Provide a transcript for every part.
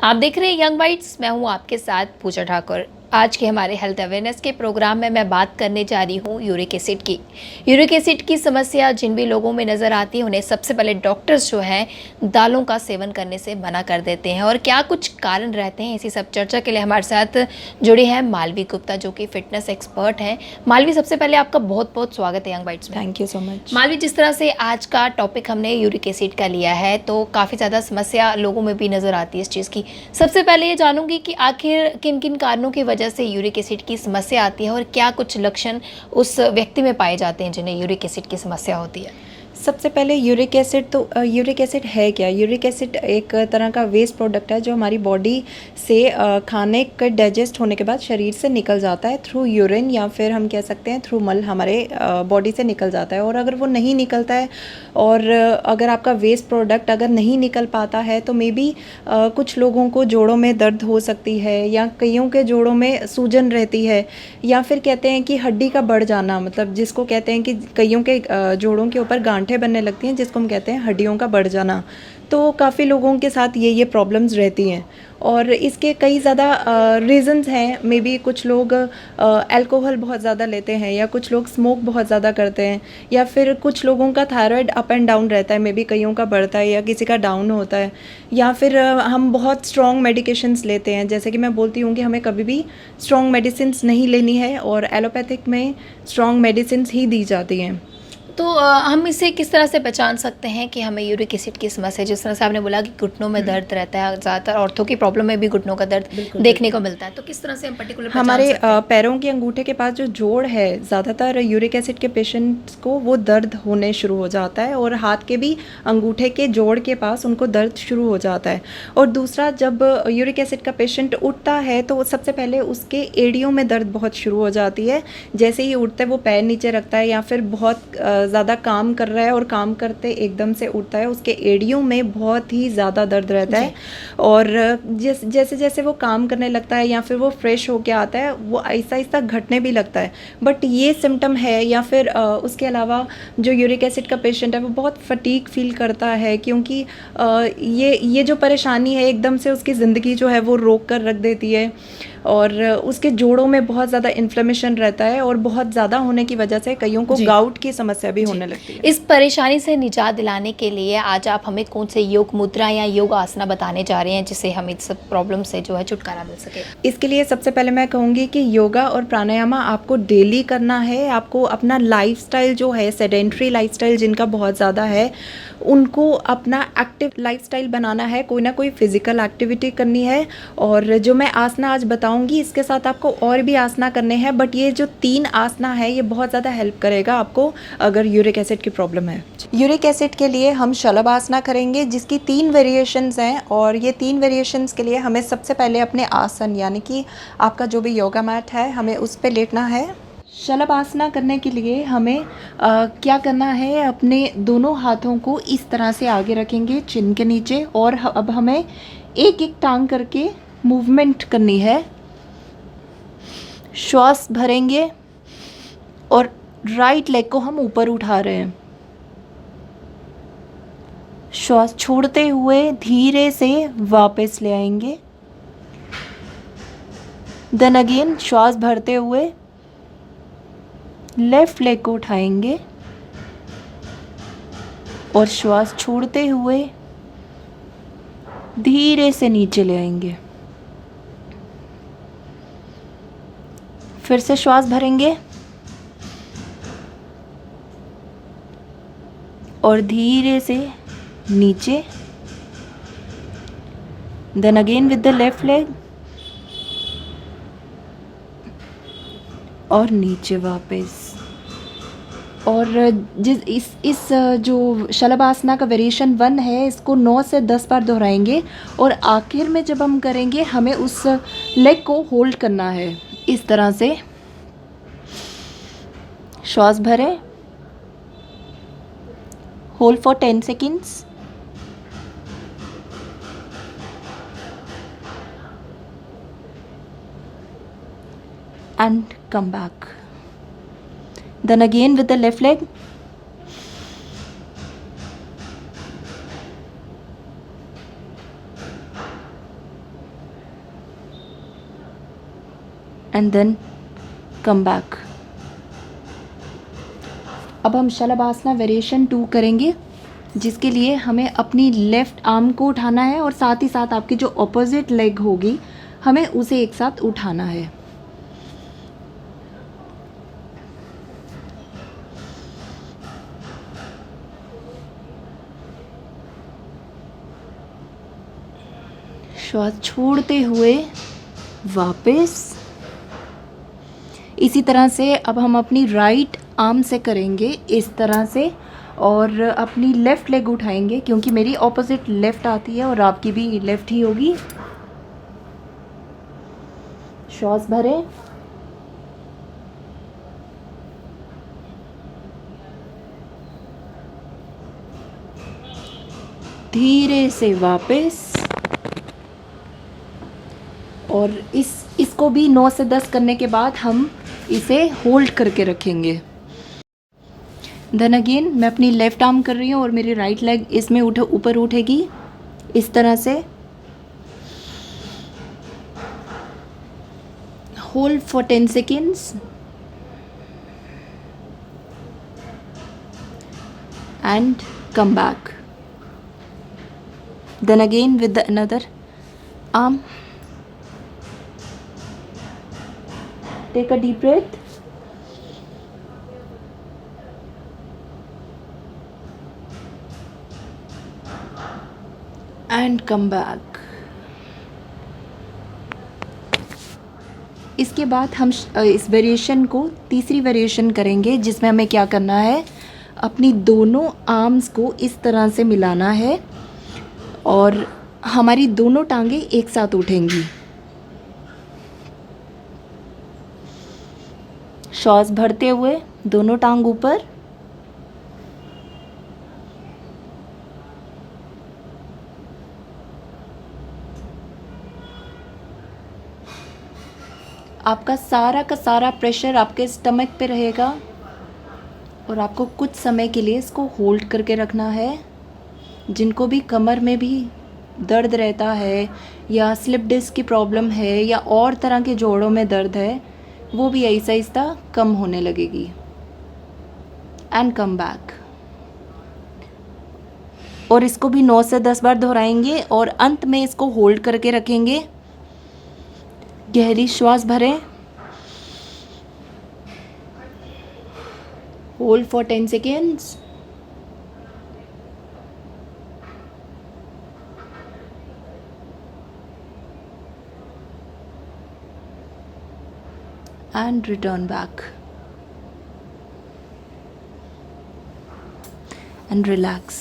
आप देख रहे हैं यंग बाइट्स। मैं हूं आपके साथ पूजा ठाकुर। आज के हमारे हेल्थ अवेयरनेस के प्रोग्राम में मैं बात करने जा रही हूं यूरिक एसिड की। यूरिक एसिड की समस्या जिन भी लोगों में नज़र आती है उन्हें सबसे पहले डॉक्टर्स जो हैं दालों का सेवन करने से मना कर देते हैं, और क्या कुछ कारण रहते हैं, इसी सब चर्चा के लिए हमारे साथ जुड़ी हैं मालवी गुप्ता, जो कि फिटनेस एक्सपर्ट हैं। मालवी, सबसे पहले आपका बहुत बहुत स्वागत है यंग बाइट्स में। Thank you so much. Malvi, जिस तरह से आज का टॉपिक हमने यूरिक एसिड का लिया है, तो काफ़ी ज़्यादा समस्या लोगों में भी नज़र आती है इस चीज़ की। सबसे पहले ये जानूंगी कि आखिर किन किन कारणों की वजह से यूरिक एसिड की समस्या आती है और क्या कुछ लक्षण उस व्यक्ति में पाए जाते हैं जिन्हें यूरिक एसिड की समस्या होती है। सबसे पहले यूरिक एसिड है क्या? यूरिक एसिड एक तरह का वेस्ट प्रोडक्ट है जो हमारी बॉडी से खाने के डाइजेस्ट होने के बाद शरीर से निकल जाता है थ्रू यूरिन, या फिर हम कह सकते हैं थ्रू मल हमारे बॉडी से निकल जाता है। और अगर वो नहीं निकलता है और अगर आपका वेस्ट प्रोडक्ट अगर नहीं निकल पाता है तो मे बी कुछ लोगों को जोड़ों में दर्द हो सकती है, या कईयों के जोड़ों में सूजन रहती है, या फिर कहते हैं कि हड्डी का बढ़ जाना, मतलब जिसको कहते हैं कि कईयों के जोड़ों के ऊपर गांठें बनने लगती हैं, जिसको हम कहते हैं हड्डियों का बढ़ जाना। तो काफ़ी लोगों के साथ ये प्रॉब्लम्स रहती हैं और इसके कई ज़्यादा रीज़न्स हैं। मे बी कुछ लोग अल्कोहल बहुत ज़्यादा लेते हैं, या कुछ लोग स्मोक बहुत ज़्यादा करते हैं, या फिर कुछ लोगों का थायराइड अप एंड डाउन रहता है। मे बी कईयों का बढ़ता है या किसी का डाउन होता है, या फिर हम बहुत स्ट्रॉन्ग मेडिकेशंस लेते हैं। जैसे कि मैं बोलती हूँ कि हमें कभी भी स्ट्रॉन्ग मेडिसिन्स नहीं लेनी है, और एलोपैथिक में स्ट्रॉन्ग मेडिसिन्स ही दी जाती हैं। तो हम इसे किस तरह से पहचान सकते हैं कि हमें यूरिक एसिड की समस्या, जिस तरह से आपने बोला कि घुटनों में दर्द रहता है, ज़्यादातर औरतों की प्रॉब्लम में भी घुटनों का दर्द देखने को मिलता है, तो किस तरह से हम पर्टिकुलर हमारे पैरों के अंगूठे के पास जो जोड़ है, ज़्यादातर यूरिक एसिड के पेशेंट्स को वो दर्द होने शुरू हो जाता है, और हाथ के भी अंगूठे के जोड़ के पास उनको दर्द शुरू हो जाता है। और दूसरा, जब यूरिक एसिड का पेशेंट उठता है तो सबसे पहले उसके एड़ियों में दर्द बहुत शुरू हो जाती है। जैसे ही उठता है वो पैर नीचे रखता है, या फिर बहुत ज़्यादा काम कर रहा है और काम करते एकदम से उठता है, उसके एड़ियों में बहुत ही ज़्यादा दर्द रहता है। और जैसे जैसे वो काम करने लगता है या फिर वो फ्रेश होके आता है, वो आहिस्ता आहिस्ता घटने भी लगता है। बट ये सिम्टम है। या फिर उसके अलावा जो यूरिक एसिड का पेशेंट है वो बहुत फटीग फील करता है, क्योंकि ये जो परेशानी है एकदम से उसकी ज़िंदगी जो है वो रोक कर रख देती है, और उसके जोड़ों में बहुत ज़्यादा इन्फ्लेमेशन रहता है, और बहुत ज़्यादा होने की वजह से कईयों को गाउट की समस्या भी होने लगती है। इस परेशानी से निजात दिलाने के लिए आज आप हमें कौन से योग मुद्रा या योग आसना बताने जा रहे हैं जिससे हमें इस सब प्रॉब्लम से जो है छुटकारा मिल सके? इसके लिए सबसे पहले मैं कहूँगी कि योगा और प्राणायाम आपको डेली करना है। आपको अपना लाइफस्टाइल जो है, सेडेंट्री लाइफस्टाइल जिनका बहुत ज़्यादा है, उनको अपना एक्टिव लाइफस्टाइल बनाना है। कोई ना कोई फिजिकल एक्टिविटी करनी है। और जो मैं आसना आज बताऊंगी, इसके साथ आपको और भी आसना करने हैं, बट ये जो 3 आसना है ये बहुत ज़्यादा हेल्प करेगा आपको अगर यूरिक एसिड की प्रॉब्लम है। यूरिक एसिड के लिए हम शलभ आसना करेंगे, जिसकी 3 वेरिएशंस हैं, और ये 3 वेरिएशंस के लिए हमें सबसे पहले अपने आसन, यानी कि आपका जो भी योगा मैट है, हमें उस पर लेटना है। शलभ आसना करने के लिए हमें क्या करना है, अपने दोनों हाथों को इस तरह से आगे रखेंगे चिन के नीचे, और अब हमें एक एक टांग करके मूवमेंट करनी है। श्वास भरेंगे और राइट लेग को हम ऊपर उठा रहे हैं। श्वास छोड़ते हुए धीरे से वापस ले आएंगे। देन अगेन श्वास भरते हुए लेफ्ट लेग को उठाएंगे, और श्वास छोड़ते हुए धीरे से नीचे ले आएंगे। फिर से श्वास भरेंगे और धीरे से नीचे। Then again with the left leg, और नीचे वापस। और इस जो शलभ आसना का वेरिएशन 1 है, इसको 9 से 10 बार दोहराएंगे, और आखिर में जब हम करेंगे हमें उस लेग को होल्ड करना है इस तरह से। श्वास भरें, hold for 10 seconds, and come back. Then again with the left leg, and then come back. अब हम शलभासना वेरिएशन 2 करेंगे, जिसके लिए हमें अपनी लेफ़्ट आर्म को उठाना है और साथ ही साथ आपकी जो ऑपोजिट लेग होगी हमें उसे एक साथ उठाना है। श्वास छोड़ते हुए वापस। इसी तरह से अब हम अपनी राइट आर्म से करेंगे इस तरह से, और अपनी लेफ़्ट लेग उठाएंगे क्योंकि मेरी ऑपोजिट लेफ़्ट आती है और आपकी भी लेफ़्ट ही होगी। श्वास भरें, धीरे से वापस, और इसको भी 9 से 10 करने के बाद हम इसे होल्ड करके रखेंगे। देन अगेन मैं अपनी लेफ़्ट आर्म कर रही हूँ और मेरी राइट लेग इसमें ऊपर उठेगी इस तरह से। Hold for 10 seconds and come back. Then again with the another arm, take a deep breath and come back. इसके बाद हम इस वेरिएशन को तीसरी वेरिएशन करेंगे, जिसमें हमें क्या करना है, अपनी दोनों आर्म्स को इस तरह से मिलाना है और हमारी दोनों टांगें एक साथ उठेंगी। श्वास भरते हुए दोनों टांग ऊपर, आपका सारा का सारा प्रेशर आपके स्टमक पे रहेगा और आपको कुछ समय के लिए इसको होल्ड करके रखना है। जिनको भी कमर में भी दर्द रहता है या स्लिप डिस्क की प्रॉब्लम है या और तरह के जोड़ों में दर्द है, वो भी ऐसा आहिस्ता कम होने लगेगी। And come back. और इसको भी 9 से 10 बार दोहराएंगे और अंत में इसको होल्ड करके रखेंगे। गहरी श्वास भरें, hold for 10 seconds and return back and relax.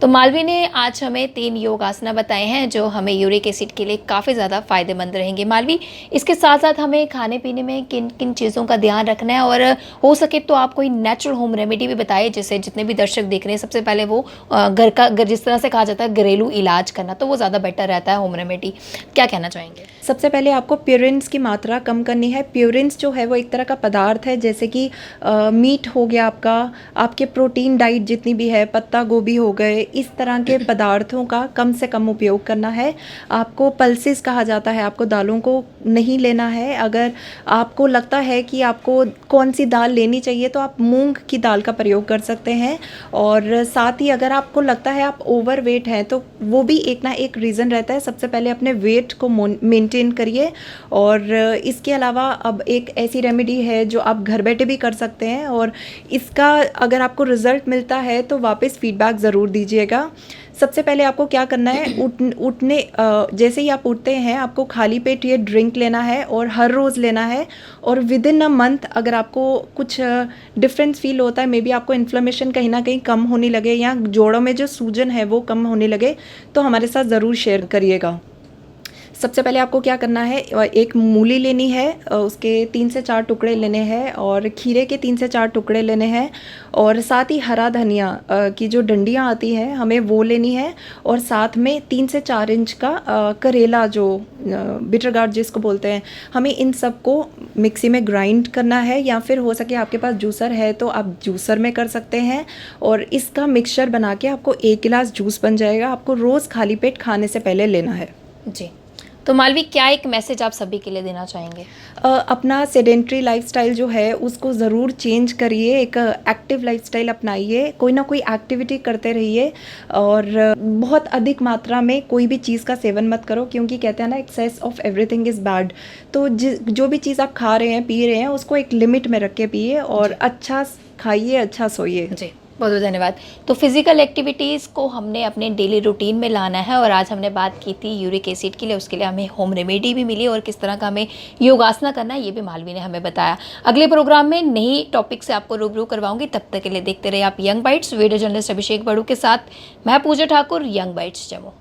तो मालवी ने आज हमें 3 योग आसना बताए हैं जो हमें यूरिक एसिड के लिए काफ़ी ज़्यादा फायदेमंद रहेंगे। मालवी, इसके साथ साथ हमें खाने पीने में किन किन चीज़ों का ध्यान रखना है, और हो सके तो आप कोई नेचुरल होम रेमेडी भी बताइए, जिससे जितने भी दर्शक देख रहे हैं सबसे पहले वो घर जिस तरह से कहा जाता है घरेलू इलाज करना, तो वो ज़्यादा बेटर रहता है होम रेमेडी। क्या कहना चाहेंगे? सबसे पहले आपको प्यूरिन्स की मात्रा कम करनी है। प्यूरिन्स जो है वो एक तरह का पदार्थ है, जैसे कि मीट हो गया आपके प्रोटीन डाइट जितनी भी है, पत्ता गोभी हो गए, इस तरह के पदार्थों का कम से कम उपयोग करना है। आपको पल्सेस कहा जाता है, आपको दालों को नहीं लेना है। अगर आपको लगता है कि आपको कौन सी दाल लेनी चाहिए तो आप मूंग की दाल का प्रयोग कर सकते हैं। और साथ ही अगर आपको लगता है आप ओवरवेट हैं तो वो भी एक ना एक रीज़न रहता है। सबसे पहले अपने वेट को मेंटेन करिए। और इसके अलावा अब एक ऐसी रेमेडी है जो आप घर बैठे भी कर सकते हैं, और इसका अगर आपको रिज़ल्ट मिलता है तो वापस फीडबैक ज़रूर दीजिएगा। सबसे पहले आपको क्या करना है, उठने जैसे ही आप उठते हैं आपको खाली पेट ये ड्रिंक लेना है और हर रोज़ लेना है। और विद इन अ मंथ अगर आपको कुछ डिफरेंस फील होता है, मे बी आपको इन्फ्लेमेशन कहीं ना कहीं कम होने लगे या जोड़ों में जो सूजन है वो कम होने लगे, तो हमारे साथ ज़रूर शेयर करिएगा। सबसे पहले आपको क्या करना है, एक मूली लेनी है, उसके 3 से 4 टुकड़े लेने हैं, और खीरे के 3 से 4 टुकड़े लेने हैं, और साथ ही हरा धनिया की जो डंडियाँ आती हैं हमें वो लेनी है, और साथ में 3 से 4 इंच का करेला जो बिटर गार्ड जिसको बोलते हैं, हमें इन सब को मिक्सी में ग्राइंड करना है, या फिर हो सके आपके पास जूसर है तो आप जूसर में कर सकते हैं। और इसका मिक्सचर बना के आपको 1 गिलास जूस बन जाएगा। आपको रोज़ खाली पेट खाने से पहले लेना है। जी, तो मालवी, क्या एक मैसेज आप सभी के लिए देना चाहेंगे? अपना सेडेंट्री लाइफस्टाइल जो है उसको ज़रूर चेंज करिए, एक एक्टिव लाइफस्टाइल अपनाइए, कोई ना कोई एक्टिविटी करते रहिए और बहुत अधिक मात्रा में कोई भी चीज़ का सेवन मत करो, क्योंकि कहते हैं ना excess of everything is bad. तो जो भी चीज़ आप खा रहे हैं पी रहे हैं उसको एक लिमिट में रख के पिए और अच्छा खाइए, अच्छा सोइए। जी, बहुत बहुत धन्यवाद। तो फिजिकल एक्टिविटीज़ को हमने अपने डेली रूटीन में लाना है और आज हमने बात की थी यूरिक एसिड के लिए, उसके लिए हमें होम रेमेडी भी मिली और किस तरह का हमें योगासना करना है ये भी मालवी ने हमें बताया। अगले प्रोग्राम में नई टॉपिक से आपको रूबरू करवाऊंगी, तब तक के लिए देखते रहिए आप यंग बाइट्स। वीडियो जर्नलिस्ट अभिषेक बड़ू के साथ मैं पूजा ठाकुर, यंग बाइट्स जम्मू।